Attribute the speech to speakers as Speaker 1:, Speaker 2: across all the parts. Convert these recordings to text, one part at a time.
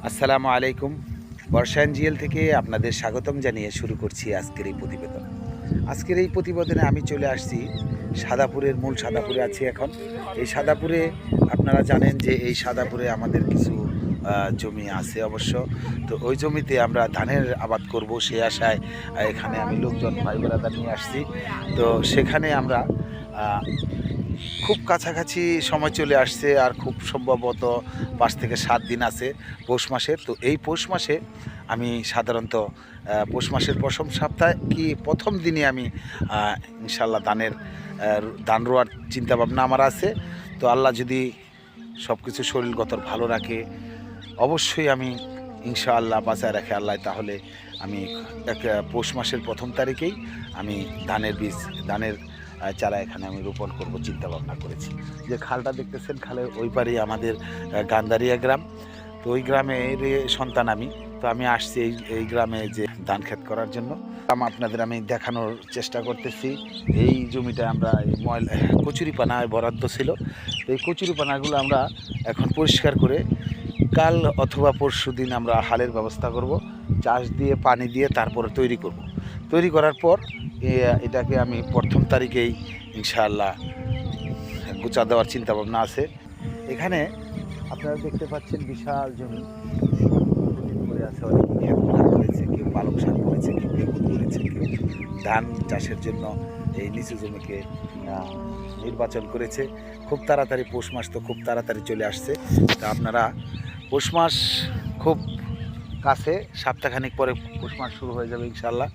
Speaker 1: আসসালামু আলাইকুম। বর্ষায়ন জিএল থেকে আপনাদের স্বাগতম জানিয়ে শুরু করছি আজকের এই প্রতিবেদন। আজকের এই প্রতিবেদনে আমি চলে আসছি সাদাপুরের মূল সাদাপুরে আছি এখন। এই সাদাপুরে আপনারা জানেন যে এই সাদাপুরে আমাদের কিছু জমি আছে অবশ্য। তো ওই জমিতে আমরা ধানের আবাদ করব সেই আশায় এখানে আমি লোকজন ভাই ব্রাদার নিয়ে আসছি। তো সেখানে আমরা খুব কাছাকাছি সময় চলে আসছে, আর খুব সম্ভবত ৫ থেকে ৭ দিন আছে পৌষ মাসের। তো এই পৌষ মাসে আমি সাধারণত পৌষ মাসের প্রথম সপ্তাহে কি প্রথম দিনে আমি ইনশাল্লাহ ধান রোয়ার চিন্তাভাবনা আমার আছে। তো আল্লাহ যদি সব কিছু শরীরগত ভালো রাখে, অবশ্যই আমি ইনশাআল্লাহ বাঁচায় রাখে আল্লাহ, তাহলে আমি পৌষ মাসের প্রথম তারিখেই আমি ধানের চারা এখানে আমি রোপণ করব চিন্তা ভাবনা করেছি। যে খালটা দেখতেছেন, খালের ওই পারে আমাদের গান্ধারিয়া গ্রাম। তো ওই গ্রামের সন্তান আমি। তো আমি আসছি এই গ্রামে যে ধান ক্ষেত করার জন্য। আপনাদের আমি দেখানোর চেষ্টা করতেছি। এই জমিটা আমরা কচুরিপানায় বরাদ্দ ছিল। এই কচুরিপানাগুলো আমরা এখন পরিষ্কার করে কাল অথবা পরশু দিন আমরা হালের ব্যবস্থা করব, চাষ দিয়ে পানি দিয়ে তারপরে তৈরি করার পর এটাকে আমি প্রথম তারিখেই ইনশাআল্লাহ গোচা দেওয়ার চিন্তাভাবনা আছে। এখানে আপনারা দেখতে পাচ্ছেন বিশাল জমি করে আছে, অনেক করেছে, কেউ পালং শাক করেছে, কেউ বেগুন করেছে, কেউ ধান চাষের জন্য এই নিচু জমিকে নির্বাচন করেছে। খুব তাড়াতাড়ি পৌষ মাস তো খুব তাড়াতাড়ি চলে আসছে। তা আপনারা পৌষ মাস খুব কাছে, সপ্তাহখানিক পরে পৌষ মাস শুরু হয়ে যাবে ইনশাআল্লাহ।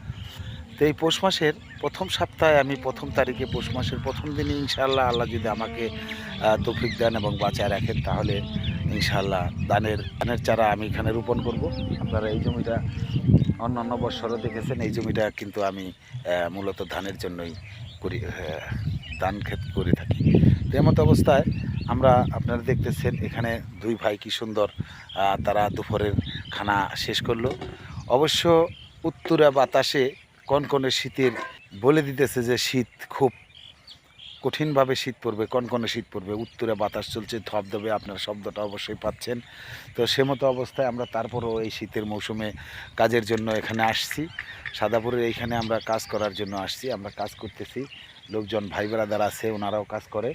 Speaker 1: তো এই পৌষ মাসের প্রথম সপ্তাহে আমি প্রথম তারিখে পৌষ মাসের প্রথম দিনে ইনশাআল্লাহ আল্লাহ যদি আমাকে তৌফিক দেন এবং বাঁচায় রাখেন, তাহলে ইনশাআল্লাহ ধানের চারা আমি এখানে রোপণ করব। আপনারা এই জমিটা অন্য বছরও দেখেছেন, এই জমিটা কিন্তু আমি মূলত ধানের জন্যই ধান ক্ষেত করে থাকি। তো এমত অবস্থায় আপনারা দেখতেছেন এখানে দুই ভাই কি সুন্দর তারা দুপুরের খানা শেষ করলো। অবশ্য উত্তরা বাতাসে কনকনে শীতের বলে দিতেছে যে শীত খুব কঠিনভাবে শীত পড়বে, কনকনে শীত পড়বে। উত্তরে বাতাস চলছে ধবধবে, আপনার শব্দটা অবশ্যই পাচ্ছেন। তো সে মতো অবস্থায় আমরা তারপরও এই শীতের মৌসুমে কাজের জন্য এখানে আসছি। সাদাপুরের এইখানে আমরা কাজ করার জন্য আসছি, আমরা কাজ করতেছি। লোকজন ভাই ব্রাদার আছে, ওনারাও কাজ করে।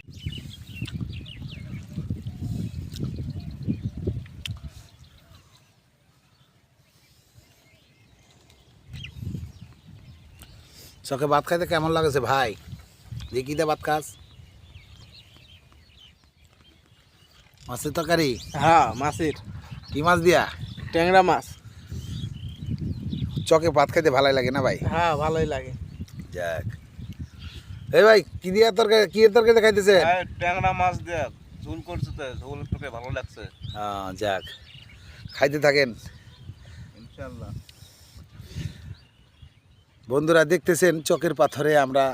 Speaker 1: চকে ভাত খাইতে কেমন লাগেছে ভাই? দেখি দে ভাত খাস। মাছের তরকারি?
Speaker 2: হ্যাঁ, মাছের।
Speaker 1: কি মাছ দিয়া?
Speaker 2: ট্যাংরা মাছ।
Speaker 1: চকে ভাত খাইতে ভালোই লাগে না ভাই?
Speaker 2: হ্যাঁ, ভালোই লাগে।
Speaker 1: যাক, এই ভাই কি দিয়া তরকারি, কি এর তরকারি খাইতেছে?
Speaker 2: ট্যাংরা মাছ দিয়ে ঝোল করছে, তো ঝোল তোকে ভালো লাগছে।
Speaker 1: যাক, খাইতে থাকেন
Speaker 2: ইনশাআল্লাহ।
Speaker 1: বন্ধুরা দেখতেছেন চকের পাথরে আমরা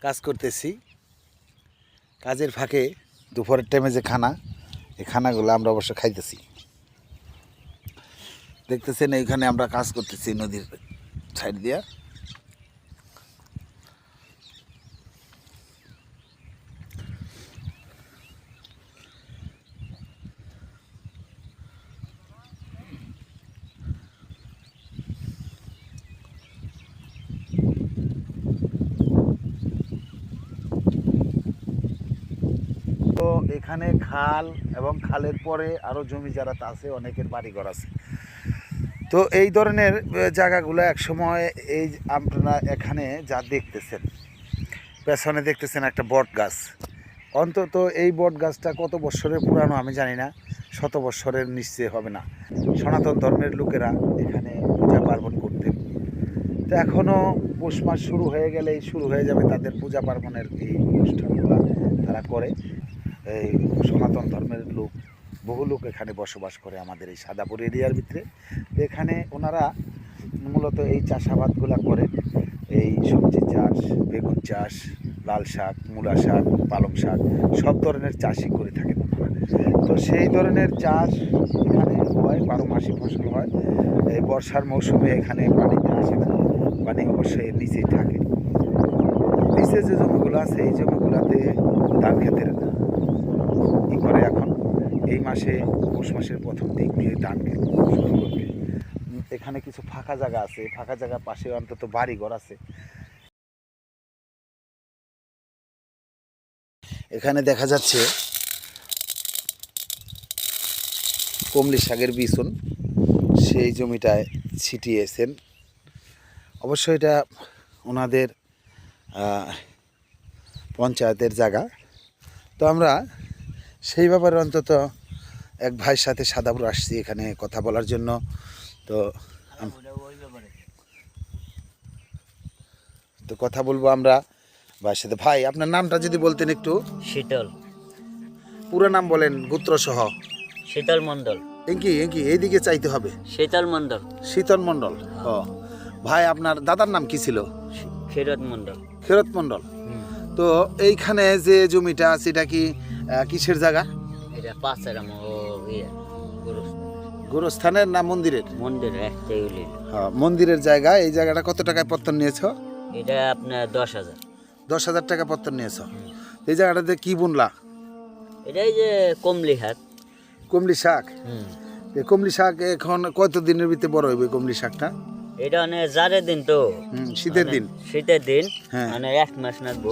Speaker 1: কাজ করতেছি। কাজের ফাঁকে দুপুরের টাইমে যে খানা, এই খানাগুলো আমরা অবশ্য খাইতেছি। দেখতেছেন এইখানে আমরা কাজ করতেছি নদীর সাইড দিয়া। তো এখানে খাল এবং খালের পরে আরও জমি যারা আছে অনেকের বাড়িঘর আছে। তো এই ধরনের জায়গাগুলো একসময় এই আপনারা এখানে যা দেখতেছেন, পেছনে দেখতেছেন একটা বট গাছ। অন্তত এই বট গাছটা কত বছরের পুরানো আমি জানি না, 100 বছরের নিশ্চয় হবে না। সনাতন ধর্মের লোকেরা এখানে পূজা পার্বণ করতেন। তো এখনও পৌষ মাস শুরু হয়ে গেলেই শুরু হয়ে যাবে তাদের পূজা পার্বণের এই অনুষ্ঠানগুলো তারা করে। এই সনাতন ধর্মের বহু লোক এখানে বসবাস করে আমাদের এই সাদাপুর এরিয়ার ভিতরে। তো এখানে ওনারা মূলত এই চাষাবাদগুলো করে, এই সবজি চাষ, বেগুন চাষ, লাল শাক, মূলা শাক, পালং শাক, সব ধরনের চাষই করে থাকেন ওনারা। তো সেই ধরনের চাষ এখানে হয়, 12 মাসই ফসল হয়। এই বর্ষার মৌসুমে এখানে পানিতে আসে না, পানি অবশ্যই এর নিচেই থাকে। নিচে যে জমিগুলো আছে এই জমিগুলোতে ধান ক্ষেতের করে এখন এই মাসে পৌষ মাসের প্রথম দিক দিয়ে ধান শুরু করবে। এখানে কিছু ফাঁকা জায়গা আছে, ফাঁকা জায়গার পাশে অন্তত বাড়ি ঘর আছে। এখানে দেখা যাচ্ছে কমলি শাকের বিচুন সেই জমিটায় ছিটিয়েছেন। অবশ্য এটা ওনাদের পঞ্চায়েতের জায়গা। তো আমরা সেই ব্যাপারে অন্তত এক ভাইয়ের সাথে সাদাপুর আসছি এখানে কথা বলার জন্য। তো কথা বলবো আমরা ভাইয়ের সাথে। ভাই, আপনার নামটা যদি বলতেন একটু।
Speaker 3: শীতল,
Speaker 1: পুরো নাম বলেন গোত্র সহ।
Speaker 3: শীতল মণ্ডল।
Speaker 1: এঙ্কি এইদিকে চাইতে হবে।
Speaker 3: শীতল মণ্ডল।
Speaker 1: শীতল মণ্ডল। ও ভাই, আপনার দাদার নাম কি ছিল?
Speaker 3: ক্ষীরত মণ্ডল।
Speaker 1: ক্ষীরত মণ্ডল। তো এইখানে যে জমিটা আছে এটা কি কিসের জায়গা?
Speaker 3: এটা পাঁচেরাম ও
Speaker 1: গোরস্থানের না মন্দিরের?
Speaker 3: মন্দিরের একটাই উলি।
Speaker 1: হ্যাঁ, মন্দিরের জায়গা। এই জায়গাটা কত টাকায় পত্তন নিয়েছ?
Speaker 3: এটা আপনার 10,000।
Speaker 1: 10,000 টাকা পত্তন নিয়েছ। এই জায়গাটাতে কি বুনলা?
Speaker 3: এটাই যে কমলি হাট।
Speaker 1: কমলি শাক। এই কমলি শাক এখন কত দিনের ভিতরে বড় হইবে কমলি শাকটা?
Speaker 3: এটা মানে জারের দিন তো,
Speaker 1: শীতের দিন।
Speaker 3: শীতের দিন
Speaker 1: হ্যাঁ।
Speaker 3: মানে 1 মাস নাকবো।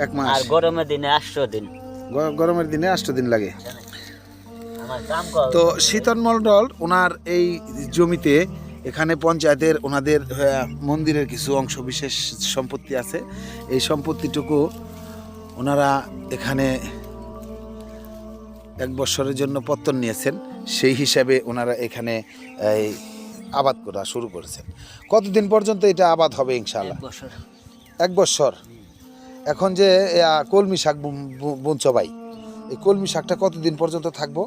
Speaker 1: 1 মাস।
Speaker 3: আর গরমের দিনে 800 দিন।
Speaker 1: গরমের দিনে 8 দিন লাগে।
Speaker 3: আমার দাম কত?
Speaker 1: তো শীতল মণ্ডল ওনার এই জমিতে এখানে পঞ্চায়েতের ওনাদের মন্দিরের কিছু অংশ বিশেষ সম্পত্তি আছে। এই সম্পত্তিটুকু ওনারা এখানে 1 বছরের জন্য পত্তন নিয়েছেন। সেই হিসাবে ওনারা এখানে এই আবাদ করা শুরু করেছেন। কতদিন পর্যন্ত এটা আবাদ হবে ইনশাআল্লাহ?
Speaker 3: 1 বছর।
Speaker 1: 1 বছর। এখন যে কলমি শাক বুনছ ভাই, এই কলমি শাকটা কতদিন পর্যন্ত থাকবো?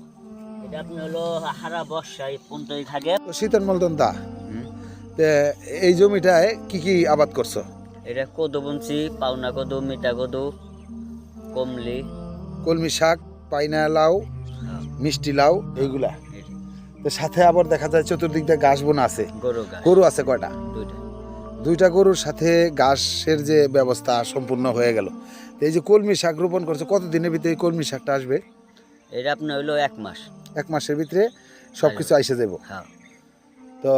Speaker 3: এটা আপনি হলো হারা বর্ষায় পর্যন্তই থাকে।
Speaker 1: তো শীতল মলদন দা, এই জমিটায় কি কি আবাদ করছো?
Speaker 3: এটা কদু বুনছি, পাওনা কদু, মিঠা কদু, কমলি,
Speaker 1: কলমি শাক, পাইনা লাউ, মিষ্টি লাউ, এইগুলা। তো সাথে আবার দেখা যায় চতুর্দিক দিয়ে ঘাস বোনা আছে। গরু আছে কয়টা? 2টা গরুর সাথে ঘাসের যে ব্যবস্থা সম্পূর্ণ হয়ে গেল। তো এই যে কলমি শাক রোপণ করছো, কতদিনের ভিতরে এই কলমি শাকটা আসবে?
Speaker 3: এটা আপনার হলো 1 মাস।
Speaker 1: 1 মাসের ভিতরে সবকিছু আইসে যাব।
Speaker 3: হ্যাঁ।
Speaker 1: তো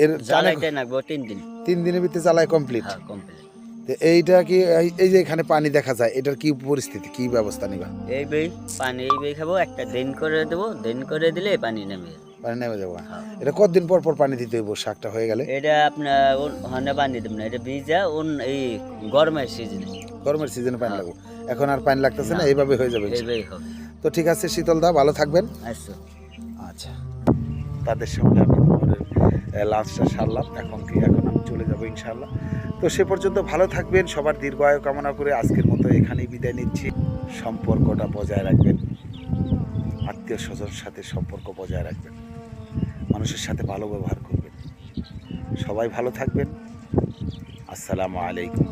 Speaker 1: এর
Speaker 3: জ্বালাইতে লাগবে 3 দিন।
Speaker 1: 3 দিনের ভিতরে জ্বালাই কমপ্লিট।
Speaker 3: হ্যাঁ, কমপ্লিট।
Speaker 1: তো এইটা কি এই যে এখানে পানি দেখা যায়, এটার কি পরিস্থিতি, কি ব্যবস্থা নিবা?
Speaker 3: এই বেই পানি, এই বেই খাবো, একটা দিন করে দেবো, দিন করে দিলে পানি নেমে যাবে।
Speaker 1: পানি নেমে যাবো।
Speaker 3: হ্যাঁ।
Speaker 1: এটা কতদিন পর পর পানি দিতে হইব শাকটা হয়ে গেলে?
Speaker 3: এটা আপনার ওখানে পানি দেব না, এটা বীজা এই গরমের সিজনে।
Speaker 1: গরমের সিজনে পানি লাগবে। এখন আর পানি লাগতেছে না, এইভাবে হয়ে যাবে।
Speaker 3: এই বেই হবে।
Speaker 1: তো ঠিক আছে শীতল দা, ভালো থাকবেন।
Speaker 3: আচ্ছা।
Speaker 1: আচ্ছা, তাদের সঙ্গে আমি লাঞ্চটা সারলাম। এখন আমি চলে যাবো ইনশাআল্লাহ। তো সে পর্যন্ত ভালো থাকবেন, সবার দীর্ঘ আয়ু কামনা করে আজকের মতো এখানেই বিদায় নিচ্ছি। সম্পর্কটা বজায় রাখবেন, আত্মীয় স্বজনের সাথে সম্পর্ক বজায় রাখবেন, মানুষের সাথে ভালো ব্যবহার করবেন। সবাই ভালো থাকবেন। আসসালামু আলাইকুম।